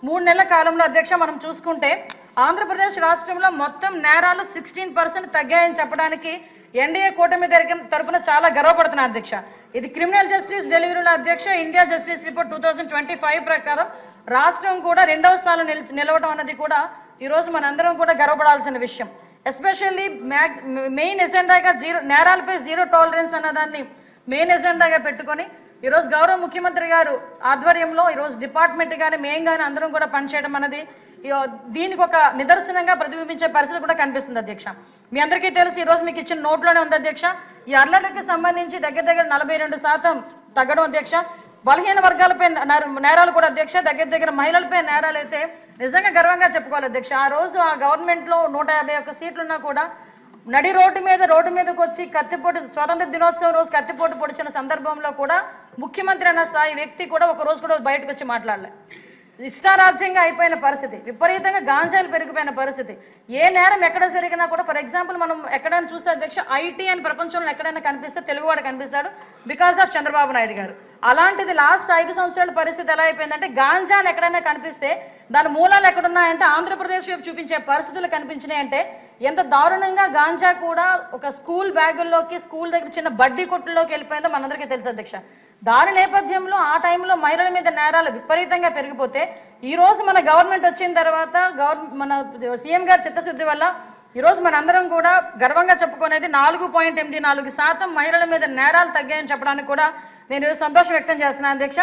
3 నెలల కాలంలో అధ్యక్ష మనం చూసుకుంటే ఆంధ్రప్రదేశ్ రాష్ట్రంలో మొత్తం నేరాలు 16% తగ్గాయని చెప్పడానికి ఎన్డీఏ కూటమి తరపున చాలా గర్వపడుతున్నారు అధ్యక్ష. ఇది క్రిమినల్ జస్టిస్ డెలివరీలో అధ్యక్ష ఇండియా జస్టిస్ రిపోర్ట్ 2025 ప్రకారం రాష్ట్రం కూడా 2వ స్థానంలో నిలవడం అన్నది కూడా ఈరోజు మనందరం కూడా గర్వపడాల్సిన విషయం. ఎస్పెషల్లీ మెయిన్ ఎజెండాగా నేరాలపై జీరో టాలరెన్స్ అన్నదాన్ని మెయిన్ ఎజెండాగా పెట్టుకొని ఈరోజు గౌరవ ముఖ్యమంత్రి గారు ఆధ్వర్యంలో ఈరోజు డిపార్ట్మెంట్ కానీ మేము కానీ అందరం కూడా పనిచేయడం అన్నది దీనికి ఒక నిదర్శనంగా ప్రతిబింబించే పరిస్థితి కూడా కనిపిస్తుంది అధ్యక్ష. మీ అందరికీ తెలుసు ఈరోజు మీకు ఇచ్చిన నోట్లోనే ఉంది అధ్యక్ష. ఈ అల్లర్లకి సంబంధించి దగ్గర 42% తగ్గడం అధ్యక్ష. బలహీన వర్గాలపై నేరాలు కూడా అధ్యక్ష దగ్గర మహిళలపై నేరాలు అయితే నిజంగా గర్వంగా చెప్పుకోవాలి అధ్యక్ష. ఆ రోజు ఆ గవర్నమెంట్లో 151 సీట్లున్నా కూడా నడి రోడ్డు మీదకి వచ్చి కత్తిపోటు స్వాతంత్ర దినోత్సవం రోజు కత్తిపోటు పొడిచిన సందర్భంలో కూడా ముఖ్యమంత్రి అన్న స్థాయి వ్యక్తి కూడా ఒక రోజు కూడా బయటకు వచ్చి మాట్లాడలే. ఇష్టారాజ్యంగా అయిపోయిన పరిస్థితి, విపరీతంగా గాంజాలు పెరిగిపోయిన పరిస్థితి. ఏ నేరం ఎక్కడ జరిగినా కూడా ఫర్ ఎగ్జాంపుల్ మనం ఎక్కడైనా చూస్తే అధ్యక్ష ఐటీ అని ప్రపంచంలో ఎక్కడైనా కనిపిస్తే తెలుగువాడు కనిపిస్తాడు బికాస్ ఆఫ్ చంద్రబాబు నాయుడు గారు. అలాంటిది లాస్ట్ 5 సంవత్సరాల పరిస్థితి ఎలా అయిపోయిందంటే గాంజాని ఎక్కడైనా కనిపిస్తే దాని మూలాలు ఎక్కడున్నాయంటే ఆంధ్రప్రదేశ్ వైపు చూపించే పరిస్థితులు కనిపించినాయంటే ఎంత దారుణంగా గాంజా కూడా ఒక స్కూల్ బ్యాగుల్లోకి స్కూల్ దగ్గర చిన్న బడ్డీ కొట్టుల్లోకి వెళ్ళిపోయిందో మనందరికీ తెలుసు అధ్యక్ష. దాని నేపథ్యంలో ఆ టైంలో మహిళల మీద నేరాలు విపరీతంగా పెరిగిపోతే ఈరోజు మన గవర్నమెంట్ వచ్చిన తర్వాత మన సీఎం గారి చిత్తశుద్ధి వల్ల ఈరోజు మనందరం కూడా గర్వంగా చెప్పుకునేది 4.84% మహిళల మీద నేరాలు తగ్గాయని చెప్పడానికి కూడా నేను సంతోషం వ్యక్తం చేస్తున్నాను అధ్యక్ష.